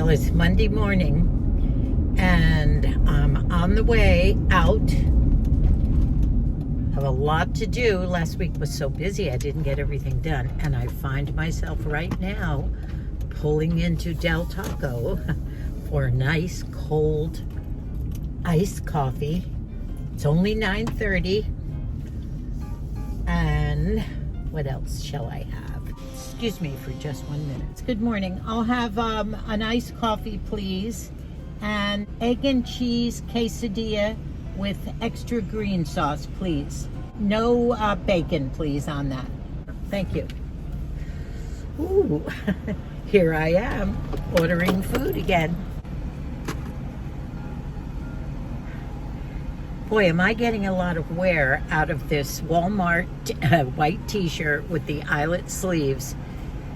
Well, it's Monday morning and I'm on the way out. Have a lot to do. Last week was so busy I didn't get everything done, and I find myself right now pulling into Del Taco for a nice cold iced coffee. It's only 9:30. And what else shall I have? Excuse me for just 1 minute. Good morning. I'll have an iced coffee, please, and egg and cheese quesadilla with extra green sauce, please. No bacon, please, on that. Thank you. Ooh, here I am ordering food again. Boy, am I getting a lot of wear out of this Walmart white t-shirt with the eyelet sleeves.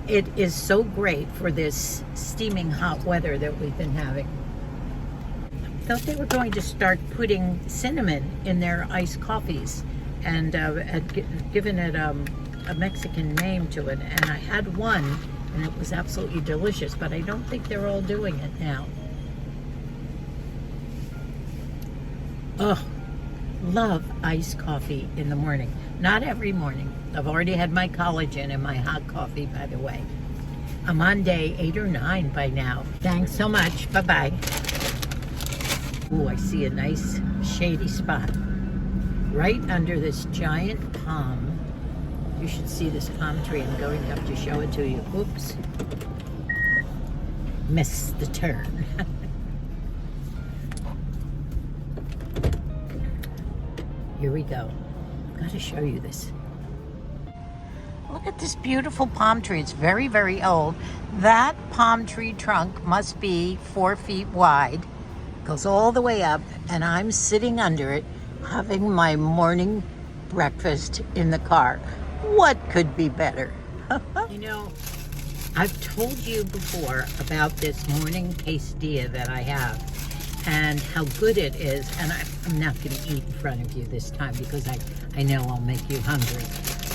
It is so great for this steaming hot weather that we've been having. I thought they were going to start putting cinnamon in their iced coffees and had given it a Mexican name to it. And I had one and it was absolutely delicious, but I don't think they're all doing it now. Oh. Love iced coffee in the morning. Not every morning. I've already had my collagen and my hot coffee, by the way. I'm on day 8 or 9 by now. Thanks so much. Bye-bye. Ooh, I see a nice shady spot right under this giant palm. You should see this palm tree. I'm going up to show it to you. Oops. Missed the turn. Here we go. I've got to show you this. Look at this beautiful palm tree. It's very, very old. That palm tree trunk must be 4 feet wide. Goes all the way up, and I'm sitting under it having my morning breakfast in the car. What could be better? You know, I've told you before about this morning quesadilla that I have and how good it is, and I'm not going to eat in front of you this time because I know I'll make you hungry.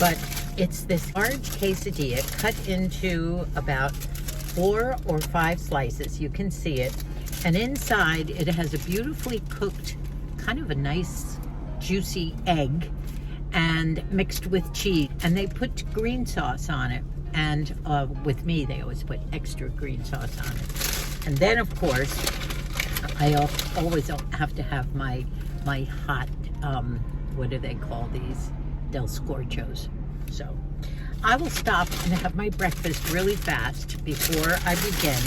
But it's this large quesadilla cut into about 4 or 5 slices. You can see it. And inside it has a beautifully cooked, kind of a nice juicy egg and mixed with cheese. And they put green sauce on it. And with me, they always put extra green sauce on it. And then, of course, I always have to have my hot, what do they call these? Del Scorchos. So I will stop and have my breakfast really fast before I begin.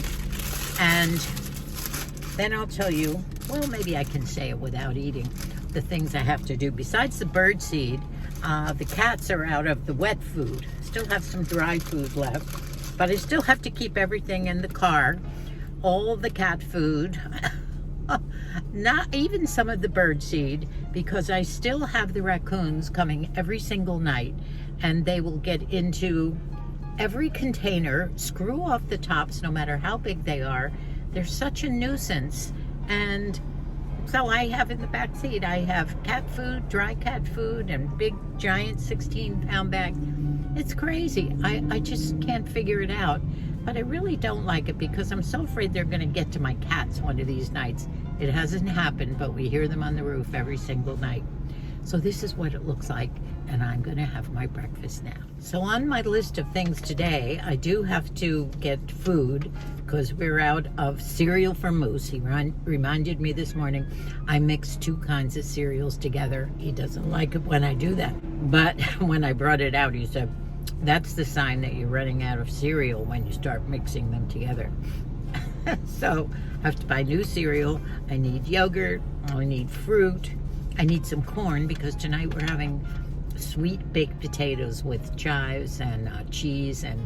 And then I'll tell you, well, maybe I can say it without eating, the things I have to do. Besides the bird seed, the cats are out of the wet food. Still have some dry food left, but I still have to keep everything in the car. All the cat food. Not even some of the bird seed, because I still have the raccoons coming every single night, and they will get into every container, screw off the tops no matter how big they are. They're such a nuisance. And so I have in the back seat, I have cat food, dry cat food, and big giant 16-pound bag. It's crazy. I just can't figure it out. But I really don't like it because I'm so afraid they're going to get to my cats one of these nights. It hasn't happened, but we hear them on the roof every single night. So this is what it looks like, and I'm going to have my breakfast now. So on my list of things today, I do have to get food because we're out of cereal for Moose. He reminded me this morning I mix 2 kinds of cereals together. He doesn't like it when I do that. But when I brought it out, he said, that's the sign that you're running out of cereal when you start mixing them together. So I have to buy new cereal. I need yogurt. I need fruit. I need some corn because tonight we're having sweet baked potatoes with chives and cheese and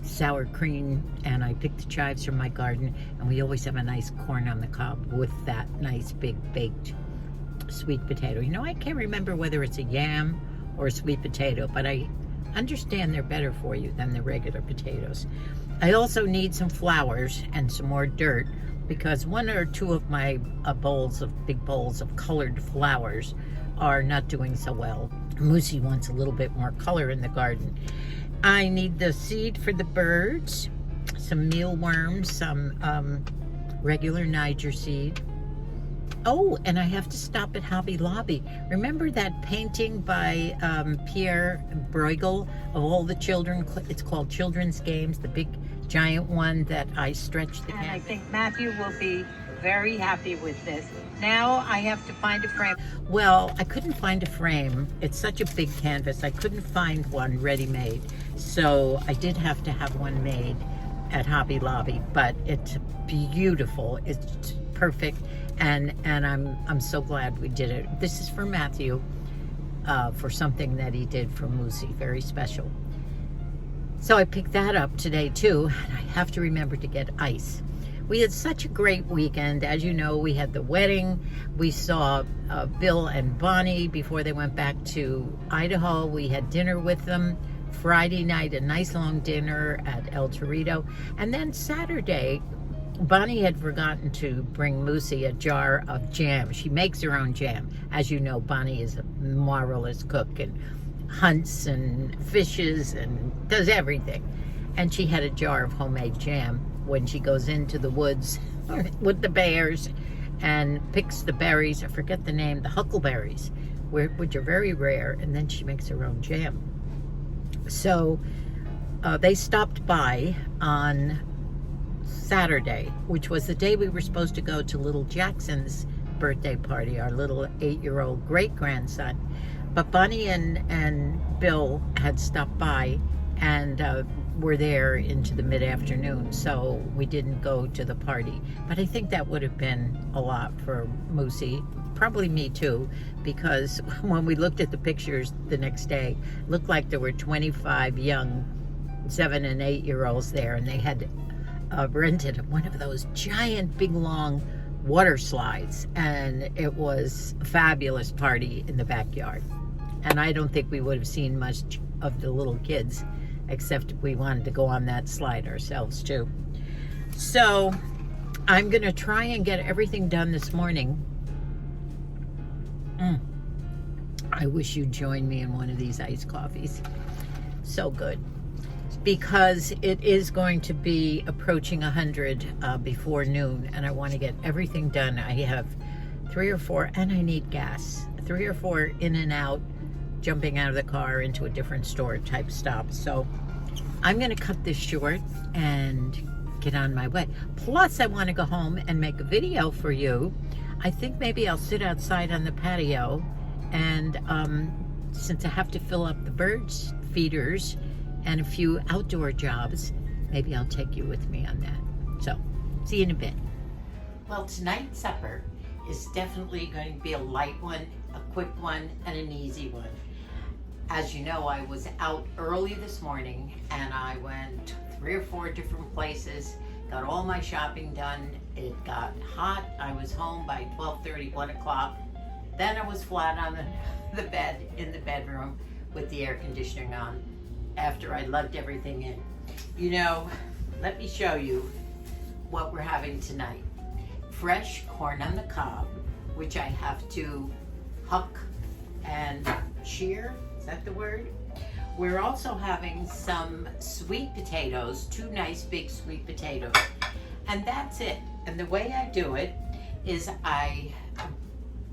sour cream. And I picked the chives from my garden, and we always have a nice corn on the cob with that nice big baked sweet potato. You know, I can't remember whether it's a yam or a sweet potato, but I understand they're better for you than the regular potatoes. I also need some flowers and some more dirt because 1 or 2 of my big bowls of colored flowers are not doing so well. Moosey wants a little bit more color in the garden. I need the seed for the birds, some mealworms, some regular Niger seed. Oh, and I have to stop at Hobby Lobby. Remember that painting by Pierre Bruegel of all the children? It's called Children's Games, the big giant one that I stretched the canvas. And I think Matthew will be very happy with this. Now I have to find a frame. Well, I couldn't find a frame. It's such a big canvas. I couldn't find one ready-made. So I did have to have one made at Hobby Lobby, but it's beautiful. It's perfect. And I'm so glad we did it. This is for Matthew, for something that he did for Moosey, very special. So I picked that up today too, and I have to remember to get ice. We had such a great weekend. As you know, we had the wedding. We saw Bill and Bonnie before they went back to Idaho. We had dinner with them. Friday night, a nice long dinner at El Torito. And then Saturday, Bonnie had forgotten to bring Moosey a jar of jam. She makes her own jam. As you know, Bonnie is a marvelous cook and hunts and fishes and does everything. And she had a jar of homemade jam when she goes into the woods with the bears and picks the berries. I forget the name, the huckleberries, which are very rare. And then she makes her own jam. So they stopped by on Saturday, which was the day we were supposed to go to little Jackson's birthday party, our little 8-year-old great-grandson. But Bonnie and Bill had stopped by and were there into the mid-afternoon, so we didn't go to the party. But I think that would have been a lot for Moosey, probably me too, because when we looked at the pictures the next day, it looked like there were 25 young 7- and 8-year-olds there, and they had rented one of those giant, big, long water slides, and it was a fabulous party in the backyard. And I don't think we would have seen much of the little kids, except we wanted to go on that slide ourselves too. So I'm gonna try and get everything done this morning. I wish you'd join me in one of these iced coffees. So good. Because it is going to be approaching 100 before noon, and I want to get everything done. I have 3 or 4, and I need gas. 3 or 4 in and out, jumping out of the car into a different store type stop. So I'm going to cut this short and get on my way. Plus, I want to go home and make a video for you. I think maybe I'll sit outside on the patio, and since I have to fill up the birds feeders and a few outdoor jobs, maybe I'll take you with me on that. So, see you in a bit. Well, tonight's supper is definitely going to be a light one, a quick one, and an easy one. As you know, I was out early this morning, and I went 3 or 4 different places, got all my shopping done. It got hot. I was home by 12:30, 1 o'clock. Then I was flat on the bed in the bedroom with the air conditioning on, after I lugged everything in. You know, let me show you what we're having tonight. Fresh corn on the cob, which I have to huck and shear. Is that the word? We're also having some sweet potatoes, 2 nice big sweet potatoes. And that's it. And the way I do it is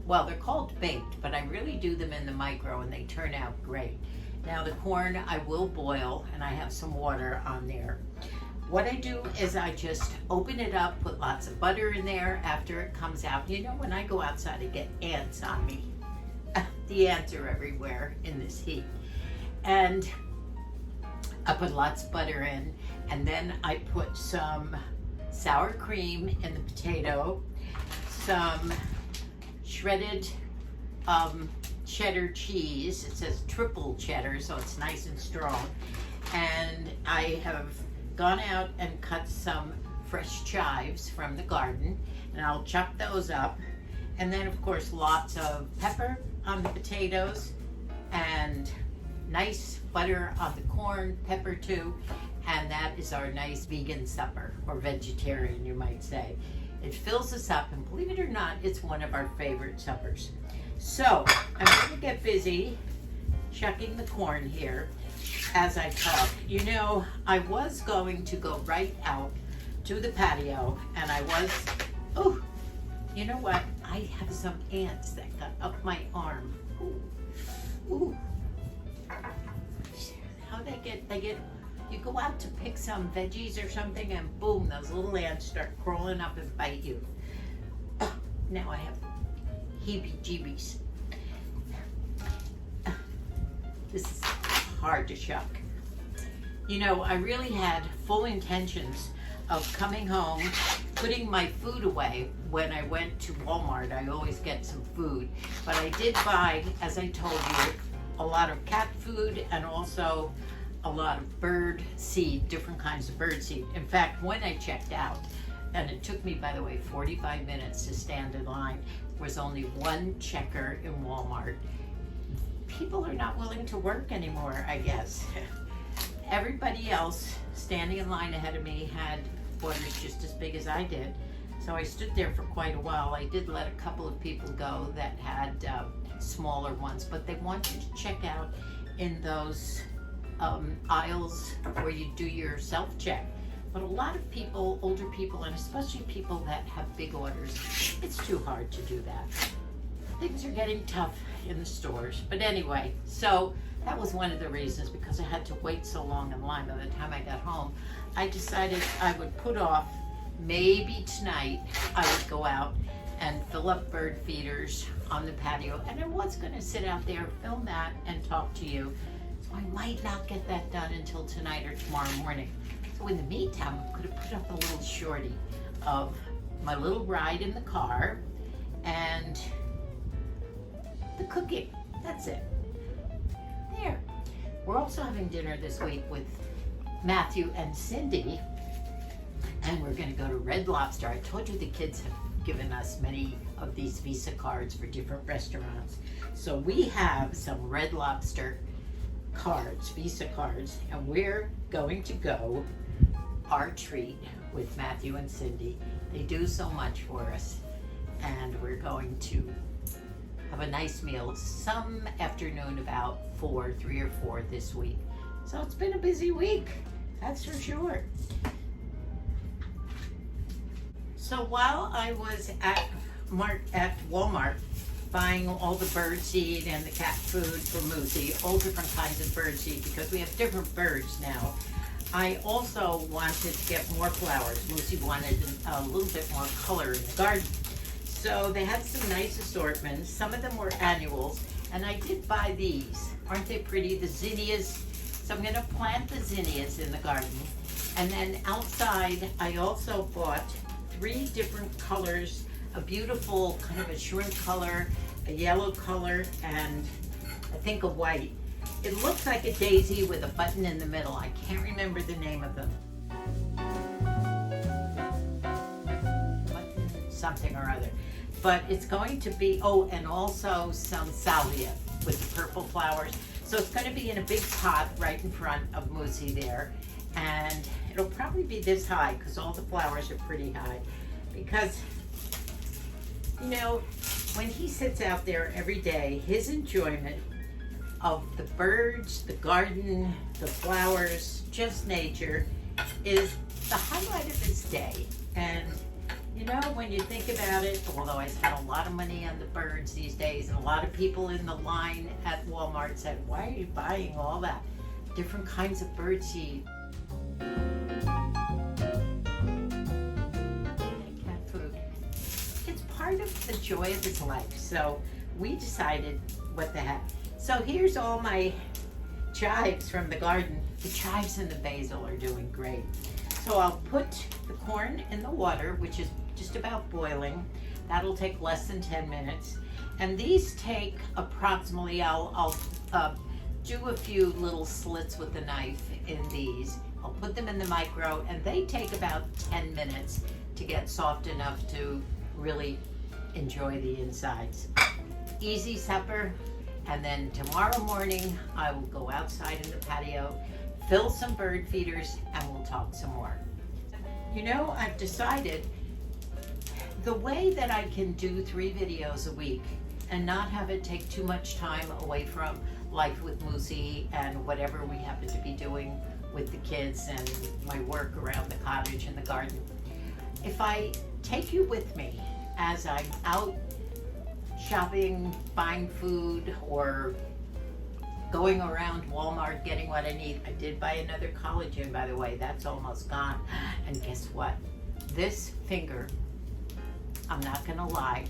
well, they're called baked, but I really do them in the micro and they turn out great. Now the corn I will boil, and I have some water on there. What I do is I just open it up, put lots of butter in there after it comes out. You know, when I go outside, I get ants on me. The ants are everywhere in this heat. And I put lots of butter in, and then I put some sour cream in the potato, some shredded cheddar cheese. It says triple cheddar, so it's nice and strong. And I have gone out and cut some fresh chives from the garden, and I'll chop those up. And then, of course, lots of pepper on the potatoes, and nice butter on the corn, pepper too. And that is our nice vegan supper, or vegetarian, you might say. It fills us up, and believe it or not, it's one of our favorite suppers. So I'm going to get busy shucking the corn here. as I talk. You know, I was going to go right out to the patio, and oh, you know what? I have some ants that got up my arm. Ooh, ooh. How they get, you go out to pick some veggies or something, and boom, those little ants start crawling up and bite you. Oh, now I have heebie-jeebies. This is hard to shuck. You know, I really had full intentions of coming home, putting my food away. When I went to Walmart, I always get some food. But I did buy, as I told you, a lot of cat food and also a lot of bird seed, different kinds of bird seed. In fact, when I checked out, and it took me, by the way, 45 minutes to stand in line, there was only one checker in Walmart. People are not willing to work anymore, I guess. Everybody else standing in line ahead of me had orders just as big as I did. So I stood there for quite a while. I did let a couple of people go that had smaller ones, but they want you to check out in those aisles where you do your self-check. But a lot of people, older people, and especially people that have big orders, it's too hard to do that. Things are getting tough in the stores. But anyway, so that was one of the reasons, because I had to wait so long in line. By the time I got home, I decided I would put off, maybe tonight, I would go out and fill up bird feeders on the patio. And I was gonna sit out there, film that, and talk to you. So I might not get that done until tonight or tomorrow morning. So in the meantime, I could have put up a little shorty of my little ride in the car and the cooking. That's it. There. We're also having dinner this week with Matthew and Cindy, and we're going to go to Red Lobster. I told you the kids have given us many of these Visa cards for different restaurants. So we have some Red Lobster cards, Visa cards, and we're going to go our treat with Matthew and Cindy. They do so much for us, and we're going to have a nice meal some afternoon about 3 or 4 this week. So it's been a busy week, that's for sure. So while I was at Walmart buying all the bird seed and the cat food for Moosey, all different kinds of bird seed, because we have different birds now, I also wanted to get more flowers. Moosey wanted a little bit more color in the garden. So they had some nice assortments. Some of them were annuals, and I did buy these. Aren't they pretty? The zinnias. So I'm gonna plant the zinnias in the garden. And then outside, I also bought 3 different colors, a beautiful kind of a shrimp color, a yellow color, and I think a white. It looks like a daisy with a button in the middle. I can't remember the name of them. Something or other. But it's going to be, oh, and also some salvia with the purple flowers. So it's going to be in a big pot right in front of Moosey there. And it'll probably be this high because all the flowers are pretty high. Because, you know, when he sits out there every day, his enjoyment of the birds, the garden, the flowers, just nature, is the highlight of his day. And you know, when you think about it, although I spend a lot of money on the birds these days, and a lot of people in the line at Walmart said, why are you buying all that? Different kinds of bird seed. Cat food. It's part of the joy of his life. So we decided what the heck. So here's all my chives from the garden. The chives and the basil are doing great. So I'll put the corn in the water, which is just about boiling. That'll take less than 10 minutes. And these take approximately, I'll do a few little slits with the knife in these. I'll put them in the micro, and they take about 10 minutes to get soft enough to really enjoy the insides. Easy supper. And then tomorrow morning, I will go outside in the patio, fill some bird feeders, and we'll talk some more. You know, I've decided the way that I can do 3 videos a week and not have it take too much time away from life with Moosey and whatever we happen to be doing with the kids and my work around the cottage and the garden. If I take you with me as I'm out shopping, buying food, or going around Walmart getting what I need. I did buy another collagen, by the way. That's almost gone. And guess what? This finger, I'm not gonna lie,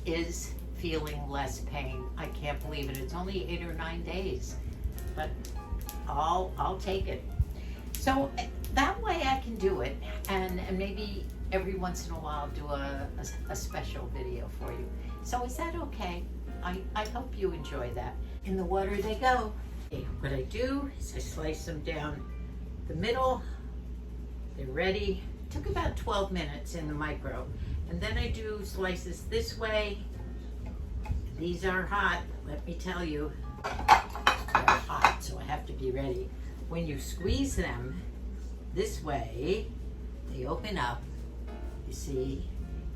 is feeling less pain. I can't believe it. It's only 8 or 9 days, but I'll take it. So that way I can do it, and maybe every once in a while do a special video for you. So is that okay? I hope you enjoy that. In the water they go. Okay, what I do is I slice them down the middle. They're ready. Took about 12 minutes in the micro. And then I do slices this way. These are hot, let me tell you. They're hot, so I have to be ready. When you squeeze them this way, they open up, you see,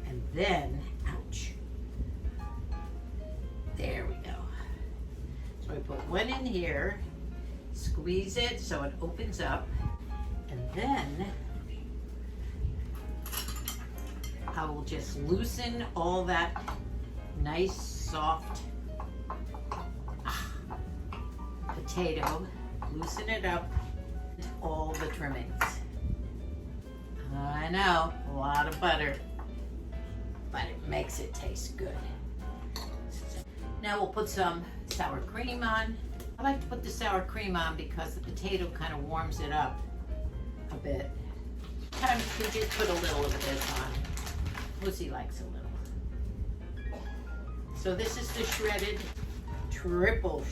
and then, ouch. There we go. So I put one in here, squeeze it so it opens up, and then I will just loosen all that nice soft potato, loosen it up, all the trimmings. I know, a lot of butter, but it makes it taste good. Now we'll put some sour cream on. I like to put the sour cream on because the potato kind of warms it up a bit. Sometimes you can just put a little of this on. Lucy likes a little. So this is the shredded triple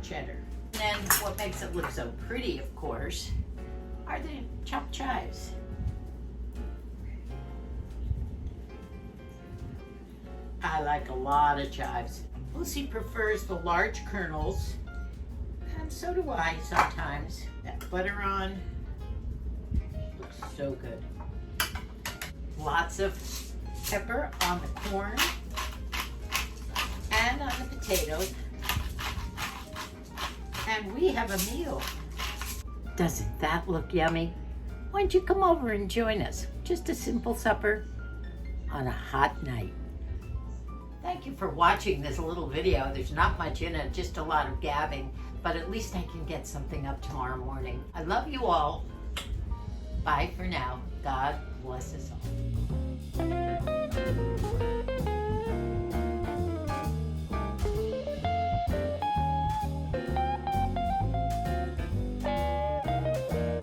cheddar. And then what makes it look so pretty, of course, are the chopped chives. I like a lot of chives. Lucy prefers the large kernels, and so do I sometimes. That butter on looks so good. Lots of pepper on the corn and on the potatoes. And we have a meal. Doesn't that look yummy? Why don't you come over and join us? Just a simple supper on a hot night. Thank you for watching this little video. There's not much in it, just a lot of gabbing, but at least I can get something up tomorrow morning. I love you all. Bye for now. God bless us all.